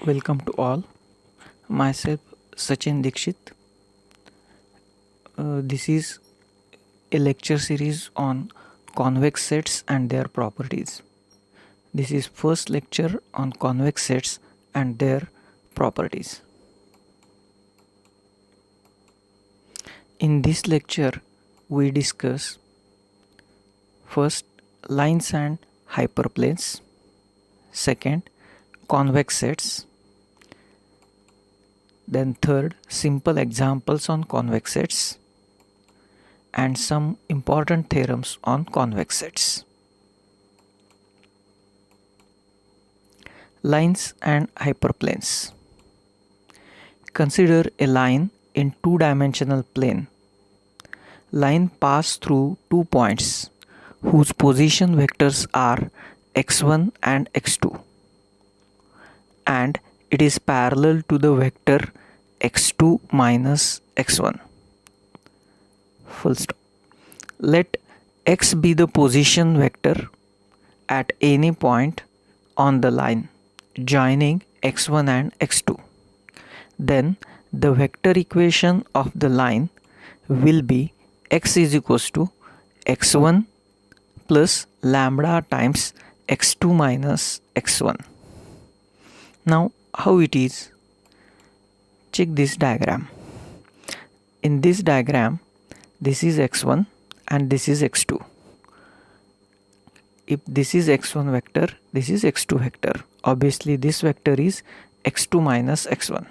Welcome to all. Myself Sachin Dikshit. This is a lecture series on convex sets and their properties. This is first lecture on convex sets and their properties. In this lecture, we discuss first lines and hyperplanes, second convex sets, then third simple examples on convex sets, and some important theorems on convex sets. Lines and hyperplanes. Consider a line in two-dimensional plane. Line pass through 2 points whose position vectors are x1 and x2, and it is parallel to the vector x2 minus x1. Full stop. Let x be the position vector at any point on the line joining x1 and x2. Then the vector equation of the line will be x is equals to x1 plus lambda times x2 minus x1. Now how it is? Check this diagram. In this diagram, this is x1 and this is x2. If this is x1 vector, this is x2 vector. Obviously this vector is x2 minus x1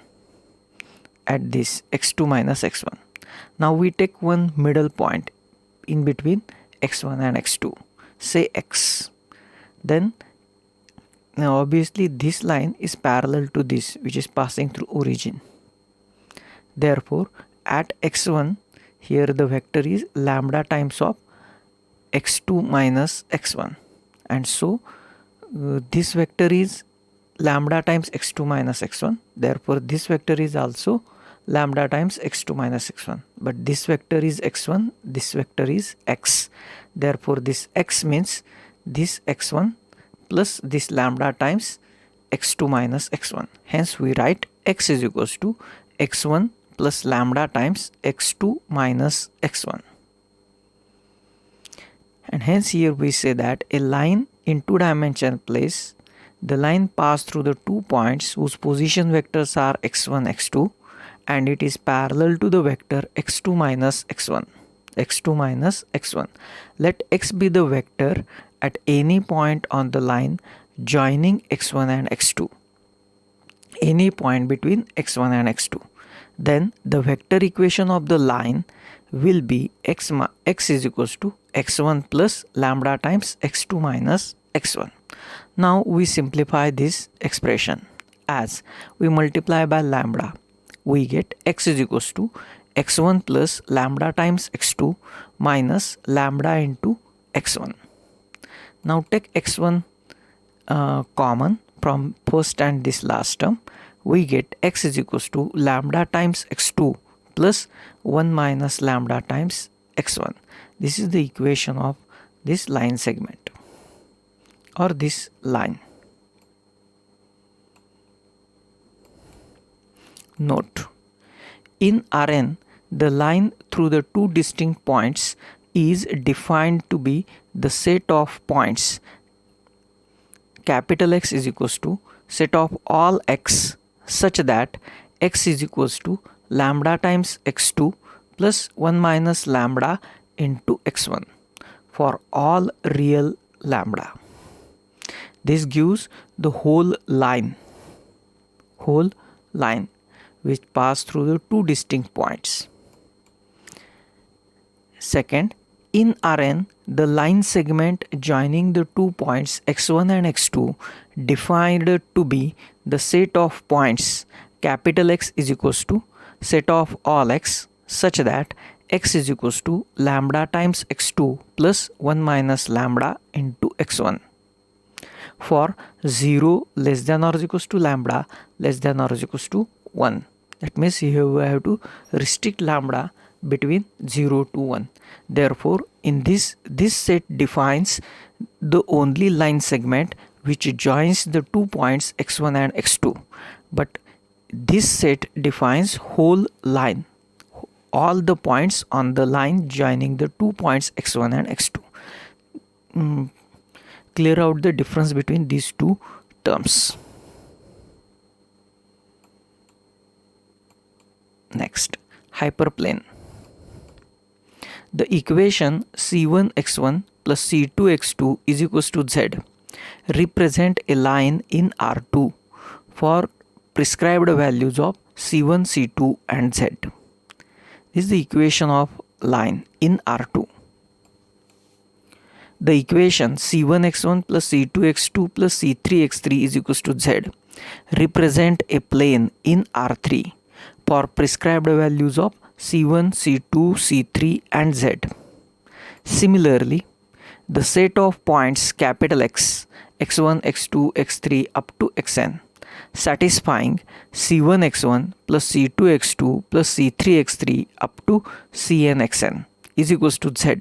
at this x2 minus x1. Now we take one middle point in between x1 and x2, say x. Then now obviously this line is parallel to this, which is passing through origin. Therefore at x1, here the vector is lambda times of x2 minus x1, and so this vector is lambda times x2 minus x1. Therefore this vector is also lambda times x2 minus x1, but this vector is x1, this vector is x. Therefore this x means this x1 plus this lambda times x2 minus x1. Hence we write x is equals to x1 plus lambda times x2 minus x1. And hence here we say that a line in two-dimensional place, the line passed through the 2 points whose position vectors are x1, x2, and it is parallel to the vector x2 minus x1. x2 minus x1. Let x be the vector at any point on the line joining x1 and x2. Any point between x1 and x2. Then the vector equation of the line will be x is equals to x1 plus lambda times x2 minus x1. Now we simplify this expression. As we multiply by lambda, we get x is equals to x1 plus lambda times x2 minus lambda into x1. Now take x1 common from first and this last term. We get x is equals to lambda times x2 plus 1 minus lambda times x1. This is the equation of this line segment or this line. Note: in Rn, the line through the two distinct points is defined to be the set of points capital X is equals to set of all x such that x is equals to lambda times x2 plus 1 minus lambda into x1 for all real lambda. This gives the whole line which pass through the two distinct points. Second, in Rn, the line segment joining the 2 points x1 and x2 defined to be the set of points capital X is equals to set of all x such that x is equals to lambda times x2 plus 1 minus lambda into x1 for 0 less than or is equals to lambda less than or is equals to 1. That means here we have to restrict lambda between 0 to 1. Therefore in this set defines the only line segment which joins the 2 points x1 and x2. But this set defines whole line, all the points on the line joining the 2 points x1 and x2. Clear out the difference between these two terms. Next, hyperplane. The equation c1x1 plus c2x2 is equals to z represent a line in R2 for prescribed values of c1, c2 and z. This is the equation of line in R2. The equation c1x1 plus c2x2 plus c3x3 is equals to z represent a plane in R3 for prescribed values of c1, c2, c3 and z. Similarly, the set of points capital X, x1, x2, x3 up to xn satisfying c1x1 plus c2x2 plus c3x3 up to cnxn is equals to z.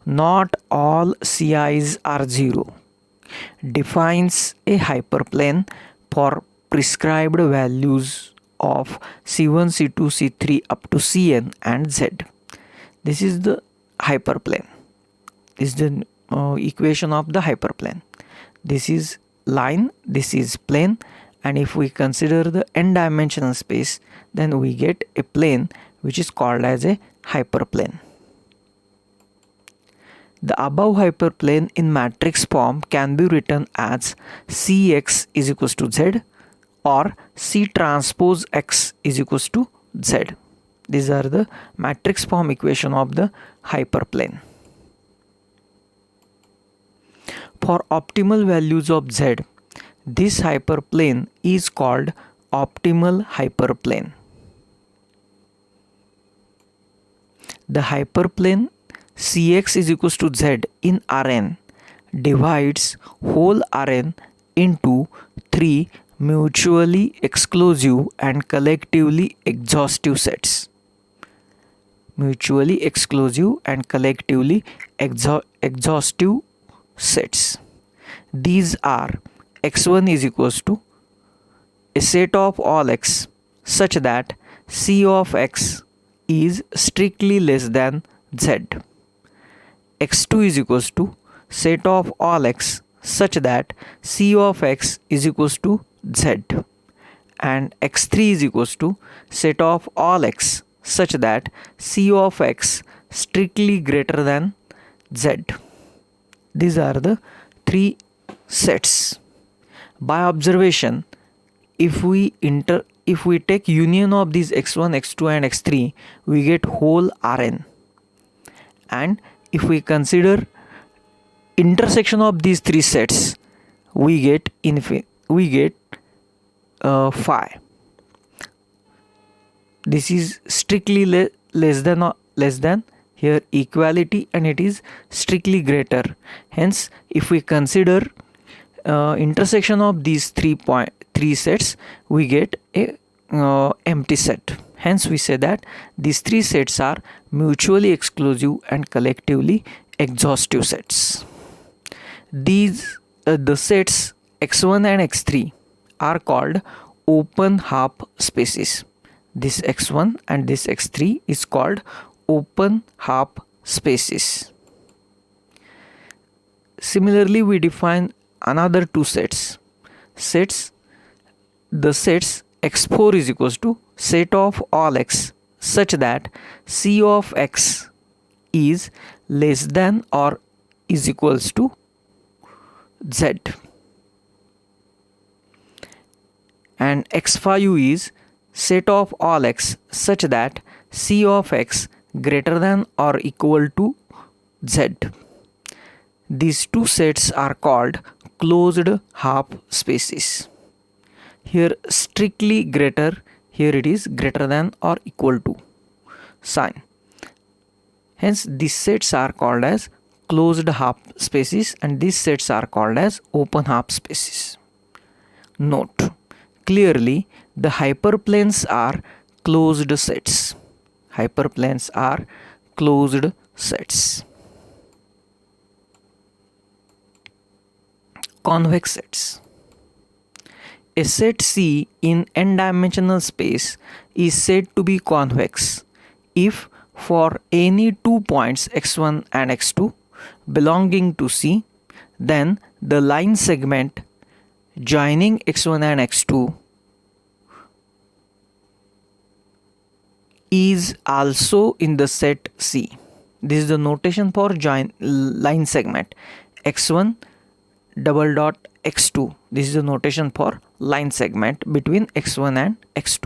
Not all ci's are 0 defines a hyperplane for prescribed values of c1, c2, c3 up to cn and z. This is the hyperplane. This is the equation of the hyperplane. This is line, this is plane, and if we consider the n-dimensional space, then we get a plane which is called as a hyperplane. The above hyperplane in matrix form can be written as Cx is equals to Z or C transpose X is equals to Z. These are the matrix form equation of the hyperplane. For optimal values of Z, this hyperplane is called optimal hyperplane. The hyperplane Cx is equals to Z in Rn divides whole Rn into 3 mutually exclusive and collectively exhaustive sets. Mutually exclusive and collectively exhaustive sets. These are x1 is equals to a set of all x such that C of x is strictly less than Z. x2 is equals to set of all x such that C of x is equals to Z, and x3 is equals to set of all x such that C of x strictly greater than Z. These are the 3 sets. By observation, if we take union of these x1, x2 and x3, we get whole Rn. And if we consider intersection of these 3 sets, we get phi. This is strictly less than here equality, and it is strictly greater. Hence, if we consider intersection of these 3 sets, we get a empty set. Hence, we say that these 3 sets are mutually exclusive and collectively exhaustive sets. These the sets x1 and x3 are called open half spaces. This x1 and this x3 is called open half spaces. Similarly, we define another 2 sets. The sets x4 is equals to set of all x such that C of x is less than or is equals to Z, and x5 is set of all x such that C of x greater than or equal to Z. These 2 sets are called closed half spaces. Here strictly greater, here it is greater than or equal to sign. Hence these sets are called as closed half spaces and these sets are called as open half spaces. Note, clearly the hyperplanes are closed sets. Hyperplanes are closed sets. Convex sets. A set C in n-dimensional space is said to be convex if for any 2 points x1 and x2 belonging to C, then the line segment joining x1 and x2 is also in the set C. This is the notation for line segment x1 double dot x2. This is the notation for line segment between x1 and x2.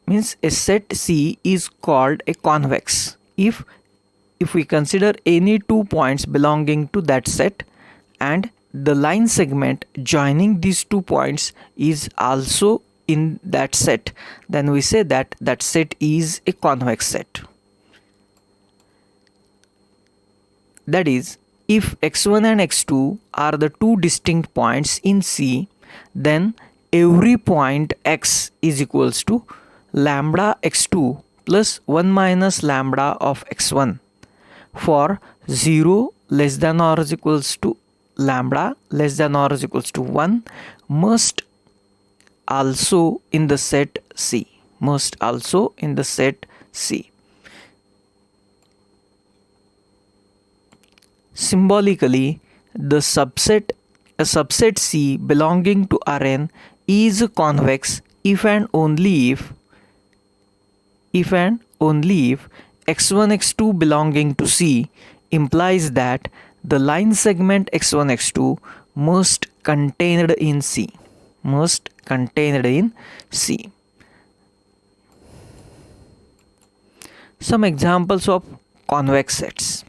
Means a set C is called a convex if we consider any 2 points belonging to that set and the line segment joining these 2 points is also in that set, then we say that that set is a convex set. That is, if x1 and x2 are the two distinct points in C, then every point x is equals to lambda x2 plus 1 minus lambda of x1 for 0 less than or is equals to lambda less than or is equals to 1 must also in the set C. Must also in the set C. Symbolically, a subset C belonging to Rn is convex if and only if x1 x2 belonging to C implies that the line segment x1 x2 must contained in C. Must contained in C. Some examples of convex sets.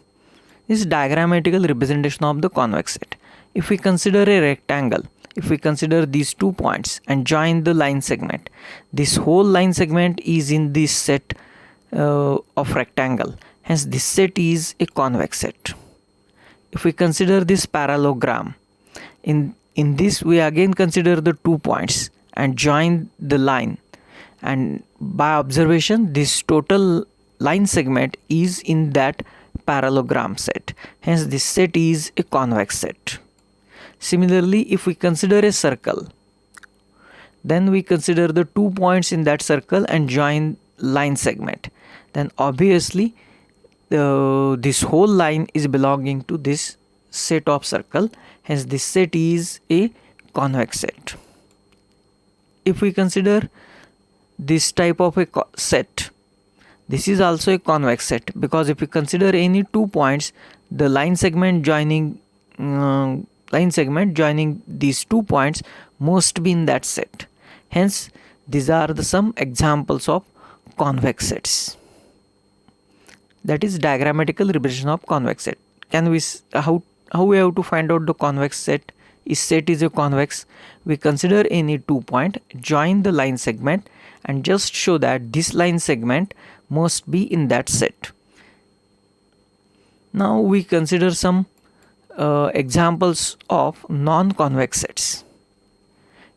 This is diagrammatical representation of the convex set. If we consider a rectangle, if we consider these 2 points and join the line segment, this whole line segment is in this set of rectangle. Hence this set is a convex set. If we consider this parallelogram, in this we again consider the 2 points and join the line, and by observation this total line segment is in that parallelogram set. Hence this set is a convex set. Similarly, if we consider a circle, then we consider the 2 points in that circle and join line segment, then obviously this whole line is belonging to this set of circle. Hence this set is a convex set. If we consider this type of a set, this is also a convex set, because if we consider any 2 points, the line segment joining these 2 points must be in that set. Hence these are some examples of convex sets. That is diagrammatical representation of convex set. Can we how we have to find out the convex set? If set is a convex, we consider any 2 point, join the line segment and just show that this line segment must be in that set. Now we consider some examples of non-convex sets.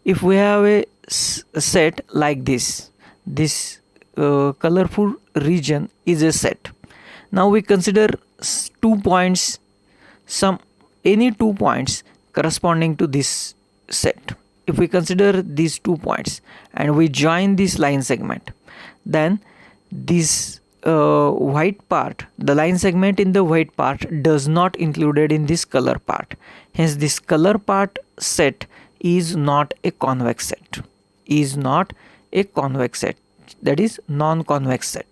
If we have a set like this colorful region is a set. Now we consider 2 points, any 2 points corresponding to this set. If we consider these 2 points and we join this line segment, then this white part, the line segment in the white part does not included in this color part. Hence this color part set is not a convex set. Is not a convex set. That is non-convex set.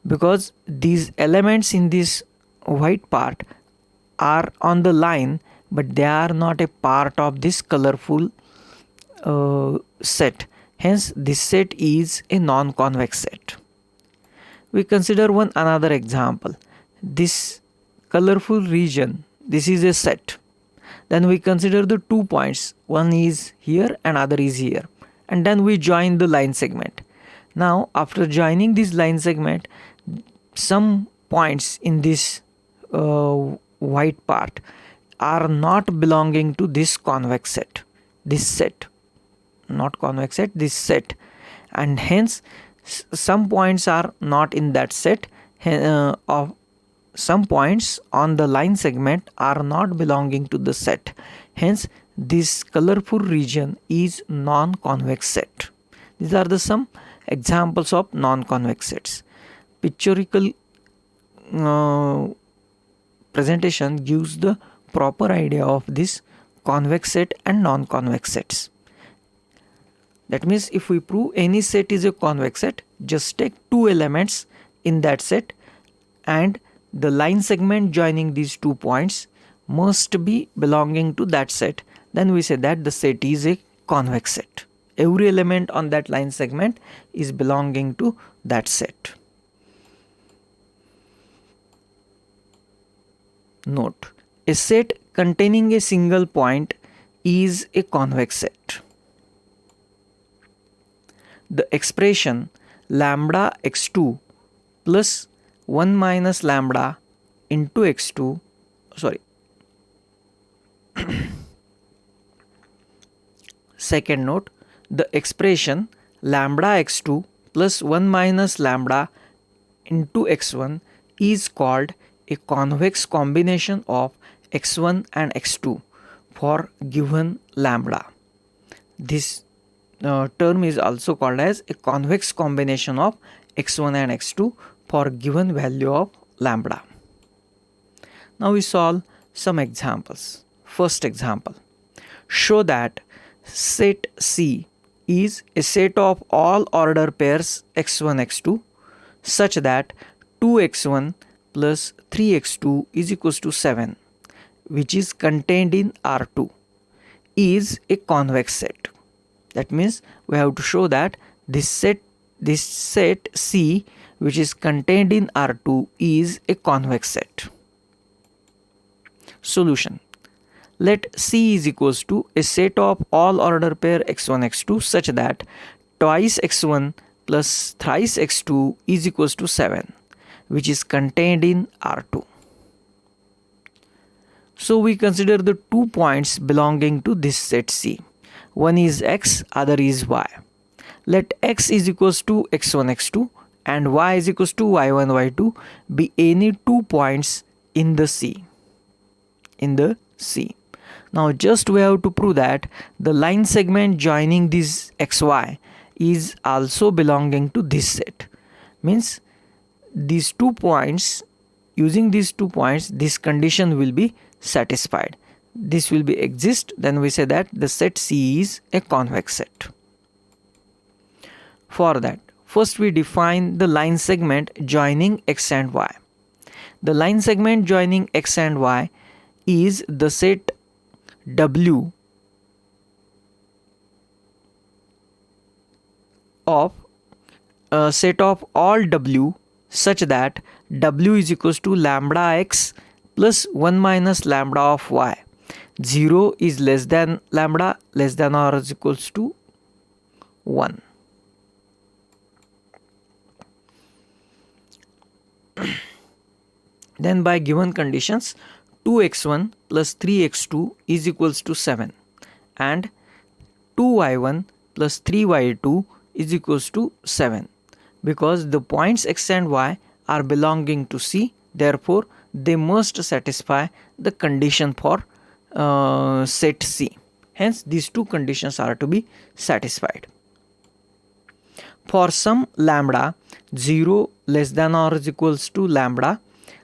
Because these elements in this white part are on the line, but they are not a part of this colorful set. Hence this set is a non-convex set. We consider another example. This colorful region, this is a set. Then we consider the 2 points, one is here and other is here, and then we join the line segment. Now after joining this line segment, some points in this white part are not belonging to this convex set, this set, not convex set, this set, and hence some points are not in that set of some points on the line segment are not belonging to the set. Hence, this colorful region is non-convex set. These are the some examples of non-convex sets. Pictorial presentation gives the proper idea of this convex set and non-convex sets. That means if we prove any set is a convex set, just take two elements in that set and the line segment joining these 2 points must be belonging to that set. Then we say that the set is a convex set. Every element on that line segment is belonging to that set. Note: a set containing a single point is a convex set. The expression lambda x2 plus 1 minus lambda into x2, second note, the expression lambda x2 plus 1 minus lambda into x1 is called a convex combination of x1 and x2 for given lambda. This term is also called as a convex combination of x1 and x2 for given value of lambda. Now we solve some examples. First example: show that set C is a set of all order pairs x1 x2 such that 2x1 plus 3x2 is equals to 7, which is contained in R2, is a convex set. That means we have to show that this set C, which is contained in R2, is a convex set. Solution: let C is equals to a set of all order pair x1 x2 such that twice x1 plus thrice x2 is equals to 7, which is contained in R2. So we consider the 2 points belonging to this set C. One is x, other is y. Let x is equals to x1 x2 and y is equals to y1 y2 be any 2 points in the C. Now just we have to prove that the line segment joining this xy is also belonging to this set. Means these 2 points, using these 2 points, this condition will be satisfied. This will be exist, then we say that the set C is a convex set. For that, first we define the line segment joining x and y. The line segment joining x and y is the set W of a set of all W such that W is equals to lambda x plus 1 minus lambda of y. 0 is less than lambda, less than or is equals to 1. Then by given conditions, 2x1 plus 3x2 is equals to 7 and 2y1 plus 3y2 is equals to 7, because the points x and y are belonging to C, therefore they must satisfy the condition for set C. Hence these 2 conditions are to be satisfied. For some lambda 0 less than or is equals to lambda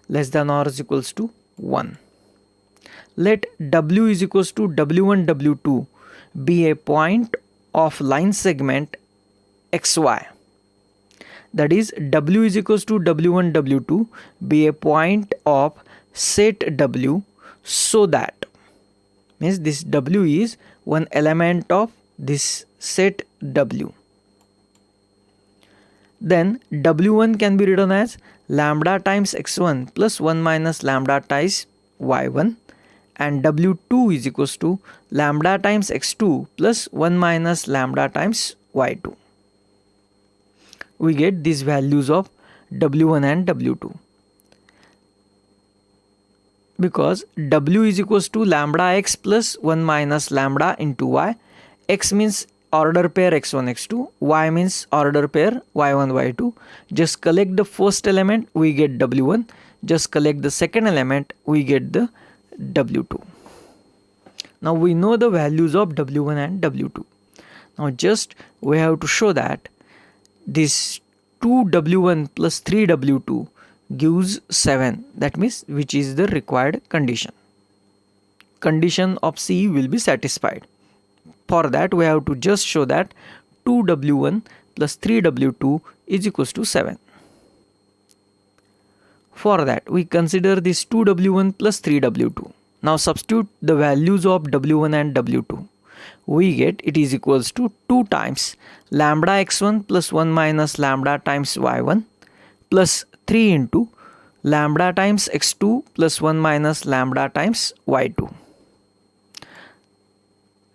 less than or is equals to 1. Let W is equals to W1 W2 be a point of line segment XY. That is, W is equals to W1 W2 be a point of set W, so that means this W is one element of this set W. Then W1 can be written as lambda times x1 plus 1 minus lambda times y1, and W2 is equals to lambda times x2 plus 1 minus lambda times y2. We get these values of W1 and W2 because W is equals to lambda x plus 1 minus lambda into y. X means order pair x1 x2, y means order pair y1 y2. Just collect the first element, we get W1. just collect the second element, we get the W2. Now we know the values of W1 and W2. Now just we have to show that this 2W1 plus 3W2 gives 7. That means which is the required condition. Condition of C will be satisfied. For that we have to just show that 2W1 plus 3W2 is equals to 7. For that we consider this 2W1 plus 3W2. Now substitute the values of W1 and W2. We get it is equals to 2 times lambda x1 plus 1 minus lambda times y1 plus 3 into lambda times x2 plus 1 minus lambda times y2.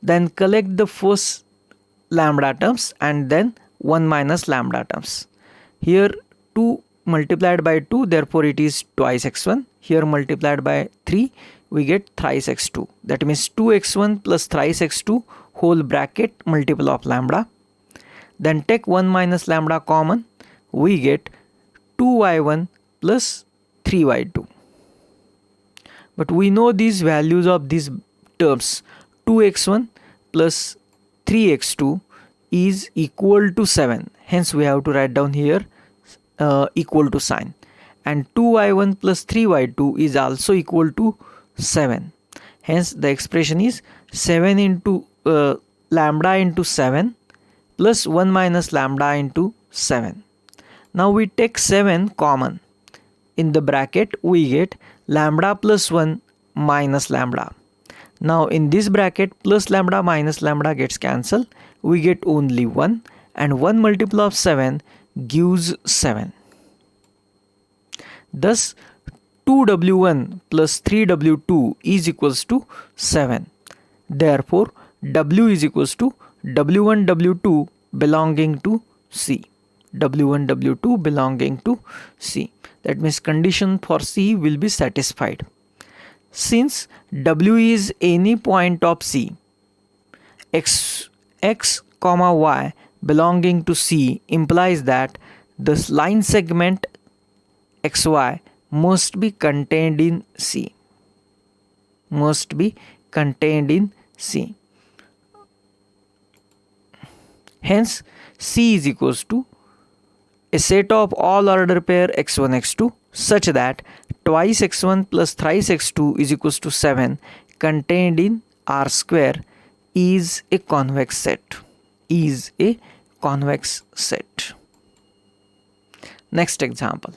Then collect the first lambda terms and then 1 minus lambda terms. Here 2 multiplied by 2, therefore it is twice x1. Here multiplied by 3, we get thrice x2. That means 2x1 plus thrice x2 whole bracket multiple of lambda. Then take 1 minus lambda common, we get 2y1 plus 3y2. But we know these values of these terms. 2x1 plus 3x2 is equal to 7. Hence we have to write down here equal to sign. And 2y1 plus 3y2 is also equal to 7. Hence the expression is 7 into lambda into 7 plus 1 minus lambda into 7. Now we take 7 common. In the bracket we get lambda plus 1 minus lambda. Now in this bracket plus lambda minus lambda gets cancelled. We get only 1, and 1 multiple of 7 gives 7. Thus 2W1 plus 3W2 is equals to 7. Therefore W is equals to W1 W2 belonging to C. W1 W2 belonging to C. That means condition for C will be satisfied. Since W is any point of C, x comma y belonging to C implies that this line segment xy must be contained in C. Must be contained in C. Hence C is equals to a set of all order pair x1 x2 such that twice x1 plus thrice x2 is equals to 7 contained in R square is a convex set. Is a convex set. Next example.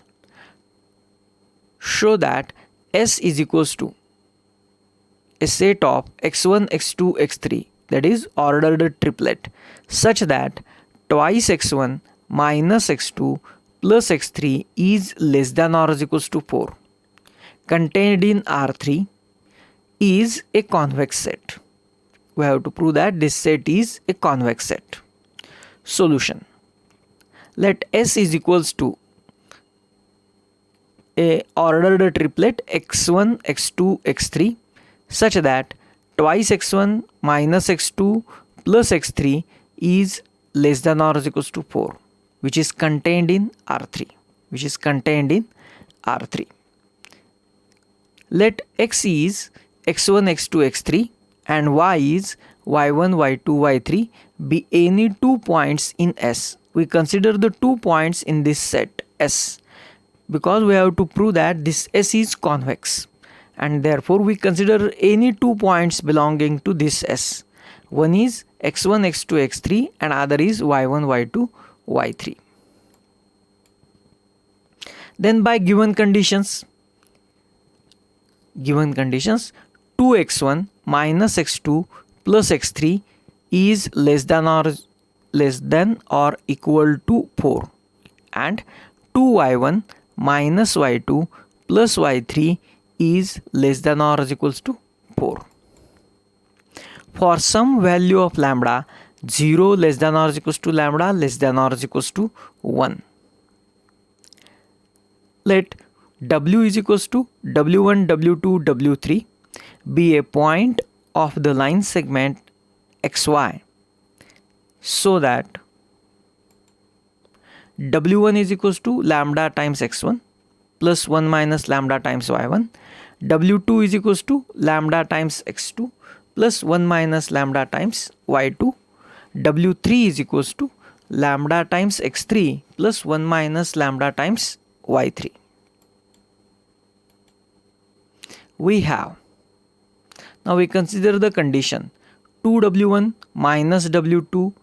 Show that S is equals to a set of x1 x2 x3, that is ordered triplet, such that twice x1 minus x2 plus x3 is less than or is equals to 4, contained in R3 is a convex set. We have to prove that this set is a convex set. Solution. Let S is equals to a ordered triplet x1 x2 x3 such that twice x1 minus x2 plus x3 is less than or is equals to 4, which is contained in R3. Which is contained in R3. Let x is x1 x2 x3 and y is y1 y2 y3 be any 2 points in S. We consider the 2 points in this set S, because we have to prove that this S is convex, and therefore we consider any 2 points belonging to this S. One is x1 x2 x3 and other is y1 y2 y3. Then by given conditions 2x1 minus x2 plus x3 is less than or equal to 4, and 2y1 minus y2 plus y3 is less than or is equals to 4. For some value of lambda 0 less than or is equals to lambda less than or is equals to 1, let W is equals to W1 W2 W3 be a point of the line segment xy, so that W1 is equals to lambda times x1, plus 1 minus lambda times y1. W2 is equals to lambda times x2 plus 1 minus lambda times y2. W3 is equals to lambda times x3 plus 1 minus lambda times y3. We have, now we consider the condition 2w1 minus w2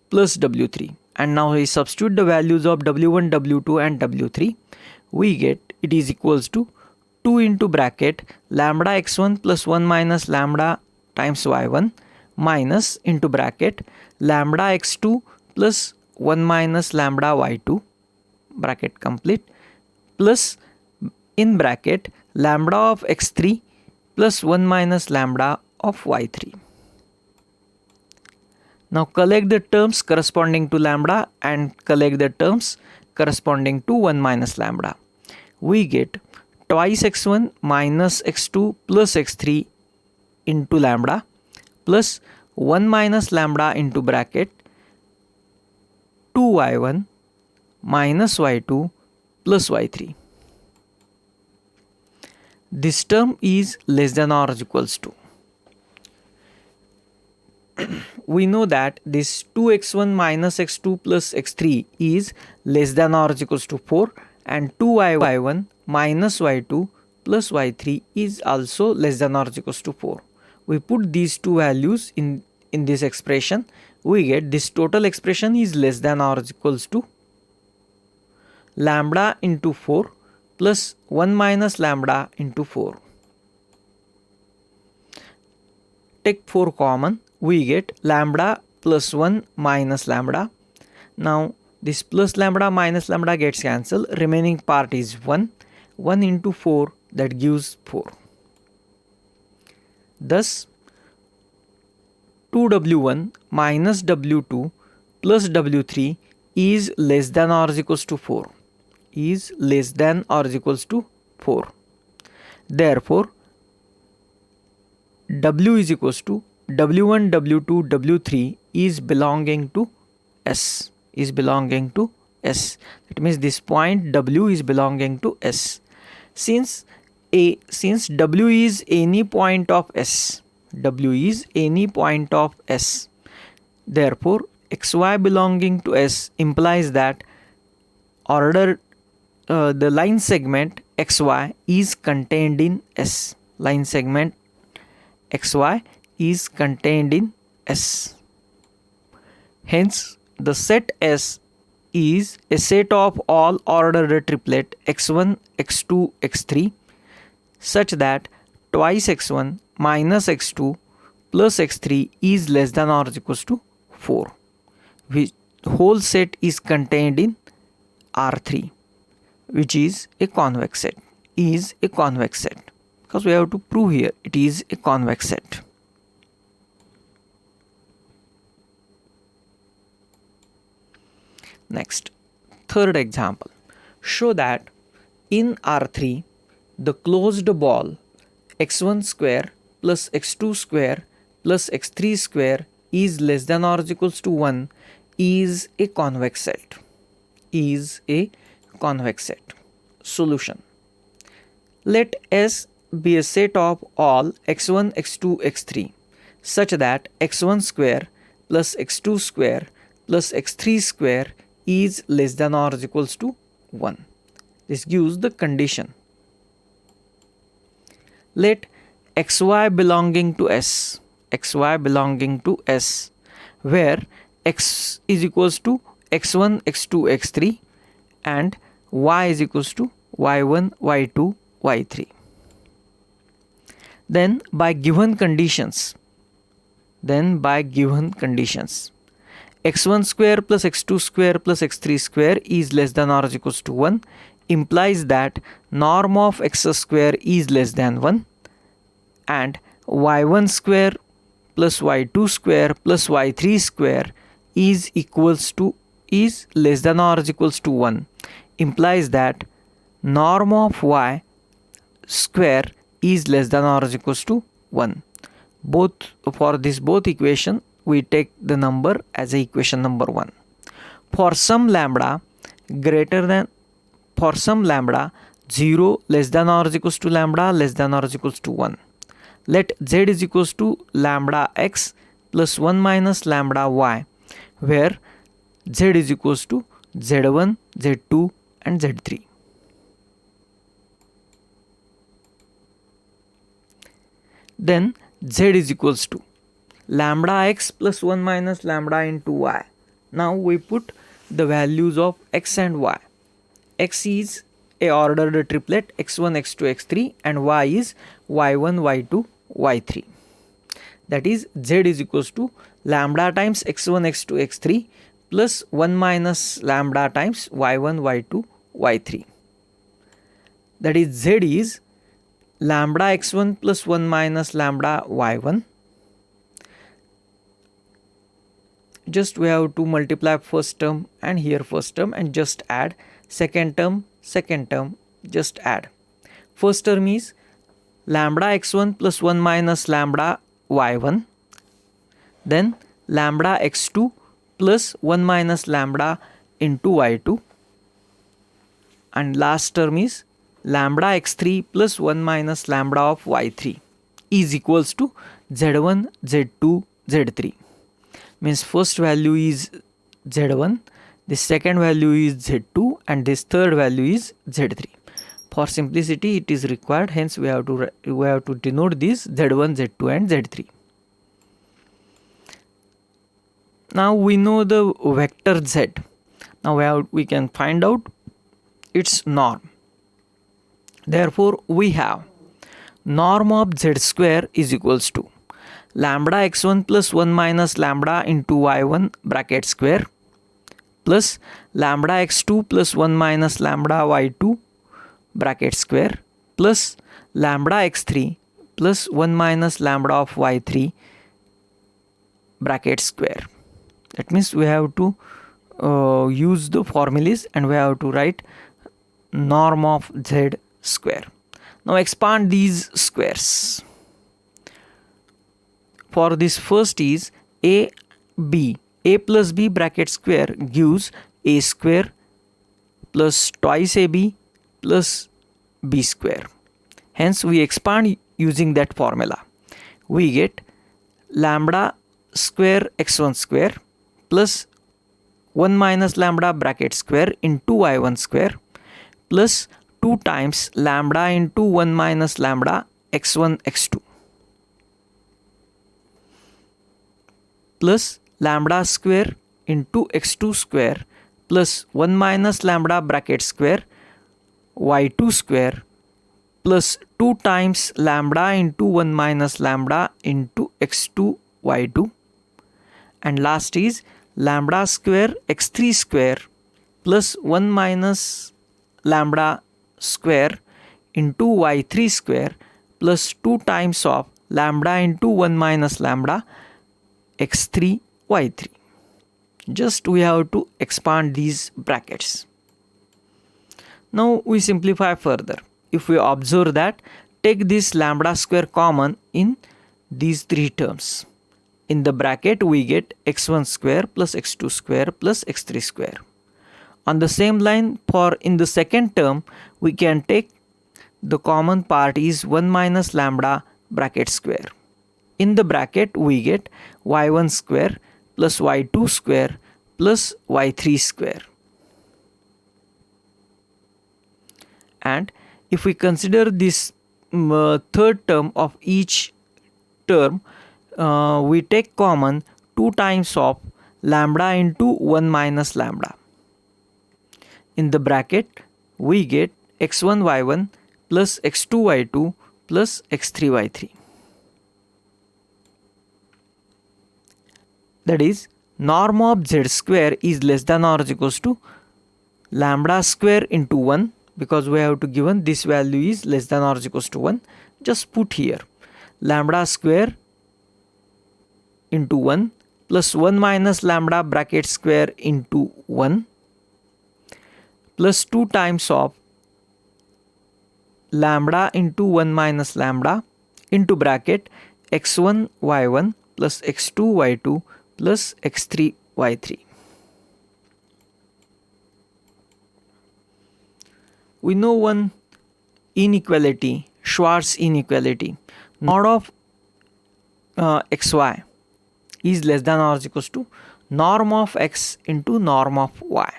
plus w3, and now we substitute the values of w1, w2 and w3. We get it is equals to 2 into bracket lambda x1 plus 1 minus lambda times y1 minus into bracket lambda x2 plus 1 minus lambda y2 bracket complete plus in bracket lambda of x3 plus 1 minus lambda of y3. Now collect the terms corresponding to lambda and collect the terms corresponding to 1 minus lambda. We get twice x1 minus x2 plus x3 into lambda plus 1 minus lambda into bracket 2y1 minus y2 plus y3. This term is less than or equals to. We know that this 2x1 minus x2 plus x3 is less than or equals to 4, and 2y1 minus y2 plus y3 is also less than or equals to 4. We put these two values in this expression. We get this total expression is less than or equals to lambda into 4 plus 1 minus lambda into 4. Take 4 common, we get lambda plus 1 minus lambda. Now this plus lambda minus lambda gets cancelled, remaining part is 1. 1 into 4, that gives 4. Thus 2w1 minus w2 plus w3 is less than or equals to 4. Is less than or equals to 4. Therefore w is equals to w1, w2, w3 is belonging to S. Is belonging to S. That means this point w is belonging to S. Since w is any point of S, w is any point of S, therefore xy belonging to S implies that the line segment xy is contained in S. Line segment xy is contained in S. Hence, the set S is a set of all ordered triplet x1, x2, x3 such that twice x1 minus x2 plus x3 is less than or equals to 4. Which whole set is contained in R3, which is a convex set. Is a convex set, because we have to prove here it is a convex set. Next, third example. Show that in R3 the closed ball x1 square plus x2 square plus x3 square is less than or equals to 1 is a convex set. Is a convex set. Solution. Let S be a set of all x1, x2, x3 such that x1 square plus x2 square plus x3 square is less than or equals to 1. This gives the condition. Let xy belonging to S, xy belonging to S, where x is equals to x1, x2, x3 and y is equals to y1, y2, y3. Then by given conditions, x1 square plus x2 square plus x3 square is less than or equals to 1 implies that norm of x square is less than 1, and y1 square plus y2 square plus y3 square is less than or equals to 1 implies that norm of y square is less than or equals to 1. For this both equation we take the number as a equation number 1. For some lambda 0 less than or is equals to lambda less than or is equals to 1. Let z is equals to lambda x plus 1 minus lambda y, where z is equals to z1, z2 and z3. Then z is equals to lambda x plus 1 minus lambda into y. Now we put the values of x and y. X is a ordered triplet x1, x2, x3 and y is y1, y2, y3. That is z is equals to lambda times x1, x2, x3 plus 1 minus lambda times y1, y2, y3. That is z is lambda x1 plus 1 minus lambda y1. Just we have to multiply first term and here first term and just add. Second term, just add. First term is lambda x1 plus 1 minus lambda y1. Then lambda x2 plus 1 minus lambda into y2. And last term is lambda x3 plus 1 minus lambda of y3 is equals to z1, z2, z3. Means first value is z1, the second value is z2 and this third value is z3. For simplicity it is required, hence we have to denote this z1, z2 and z3. Now we know the vector z. Now we can find out its norm. Therefore we have norm of z square is equals to lambda x1 plus 1 minus lambda into y1 bracket square plus lambda x2 plus 1 minus lambda y2 bracket square plus lambda x3 plus 1 minus lambda of y3 bracket square. That means we have to use the formulas and we have to write norm of z square. Now expand these squares. For this first is a plus b bracket square gives a square plus twice ab plus b square. Hence we expand using that formula. We get lambda square x1 square plus 1 minus lambda bracket square into y1 square plus 2 times lambda into 1 minus lambda x1 x2 plus lambda square into x2 square plus 1 minus lambda bracket square y2 square plus 2 times lambda into 1 minus lambda into x2 y2, and last is lambda square x3 square plus 1 minus lambda square into y3 square plus 2 times of lambda into 1 minus lambda x3 y3. Just we have to expand these brackets. Now we simplify further. If we observe that, take this lambda square common in these three terms. In the bracket we get x1 square plus x2 square plus x3 square. On the same line, for in the second term we can take the common part is 1 minus lambda bracket square. In the bracket we get y1 square plus y2 square plus y3 square. And if we consider this third term of each term, we take common 2 times of lambda into 1 minus lambda. In the bracket we get x1 y1 plus x2 y2 plus x3 y3. That is, norm of z square is less than or is equals to lambda square into 1, because we have to given this value is less than or is equals to 1. Just put here lambda square into 1 plus 1 minus lambda bracket square into 1 plus 2 times of lambda into 1 minus lambda into bracket x1 y1 plus x2 y2 plus x3 y3. We know one inequality, Schwarz inequality, mod of xy is less than or is equals to norm of x into norm of y.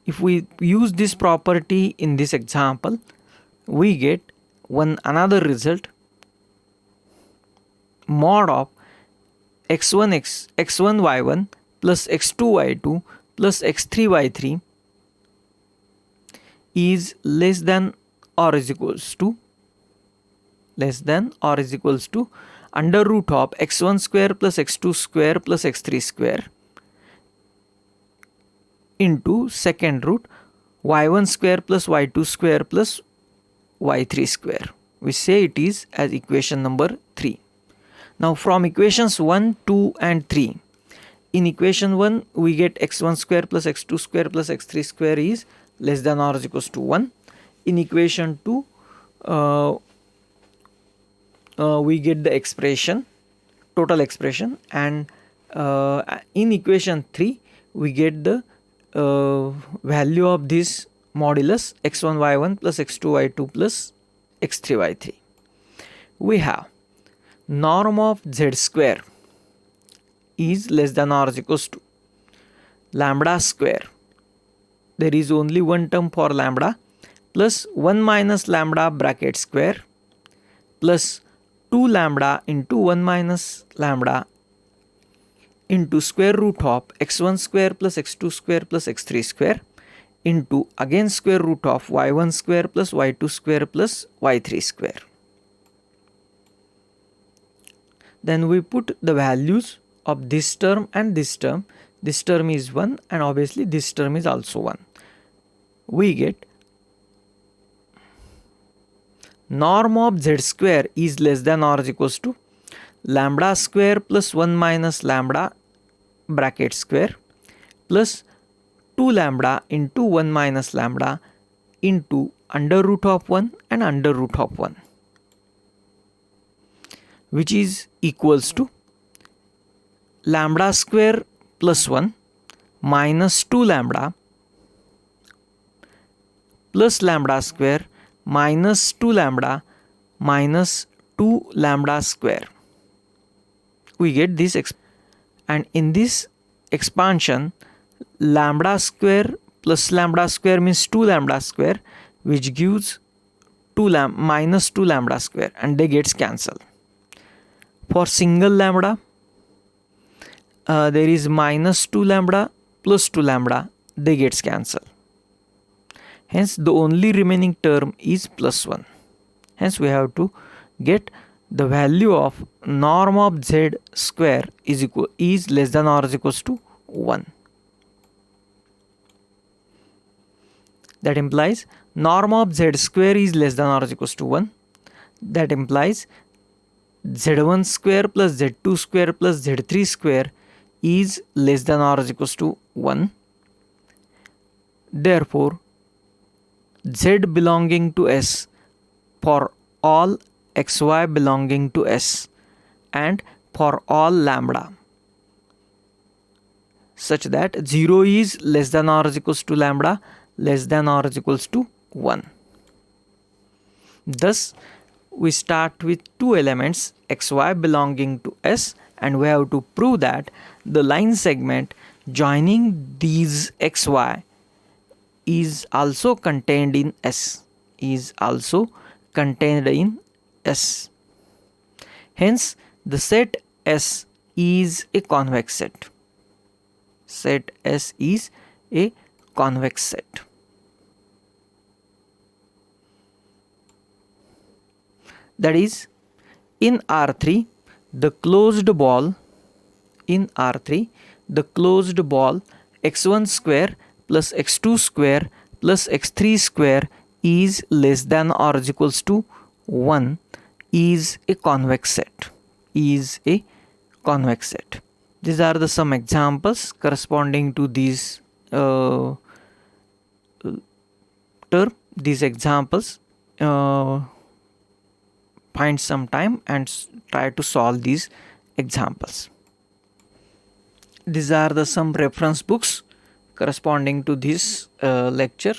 If we use this property in this example, we get another result, mod of x1 y1 plus x2 y2 plus x3 y3 is less than or is equals to under root of x1 square plus x2 square plus x3 square into second root y1 square plus y2 square plus y3 square. We say it is as equation number 3. Now from equations 1, 2 and 3, in equation 1 we get x1 square plus x2 square plus x3 square is less than or is equals to 1. In equation 2 we get the expression, total expression, and in equation 3 we get the value of this modulus x1 y1 plus x2 y2 plus x3 y3. We have norm of z square is less than or is equals to lambda square. There is only one term for lambda plus 1 minus lambda bracket square plus 2 lambda into 1 minus lambda into square root of x1 square plus x2 square plus x3 square into again square root of y1 square plus y2 square plus y3 square. Then we put the values of this term and this term. This term is 1 and obviously this term is also 1. We get norm of z square is less than or is equals to lambda square plus 1 minus lambda bracket square plus 2 lambda into 1 minus lambda into under root of 1 and under root of 1, which is equals to lambda square plus 1 minus 2 lambda plus lambda square minus 2 lambda minus 2 lambda square. We get this and in this expansion lambda square plus lambda square means 2 lambda square, which gives minus 2 lambda square, and they gets cancelled. For single lambda there is minus 2 lambda plus 2 lambda, they gets cancelled. Hence the only remaining term is plus 1. Hence we have to get the value of norm of z square is less than or is equals to 1. That implies norm of z square is less than or is equals to 1. That implies z1 square plus z2 square plus z3 square is less than or is equals to 1. Therefore z belonging to S for all xy belonging to S and for all lambda such that 0 is less than or is equals to lambda less than or is equals to 1. Thus we start with two elements xy belonging to S, and we have to prove that the line segment joining these xy is also contained in S, Hence the set S is a convex set. Set S is a convex set. That is, in R3 the closed ball x1 square plus x2 square plus x3 square is less than or is equals to 1 is a convex set. These are the some examples corresponding to these term. These examples, find some time and try to solve these examples. These are the some reference books corresponding to this lecture.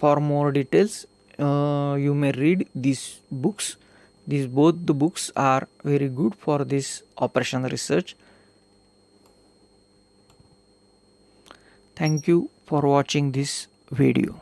For more details, you may read these books. These both the books are very good for this operational research. Thank you for watching this video.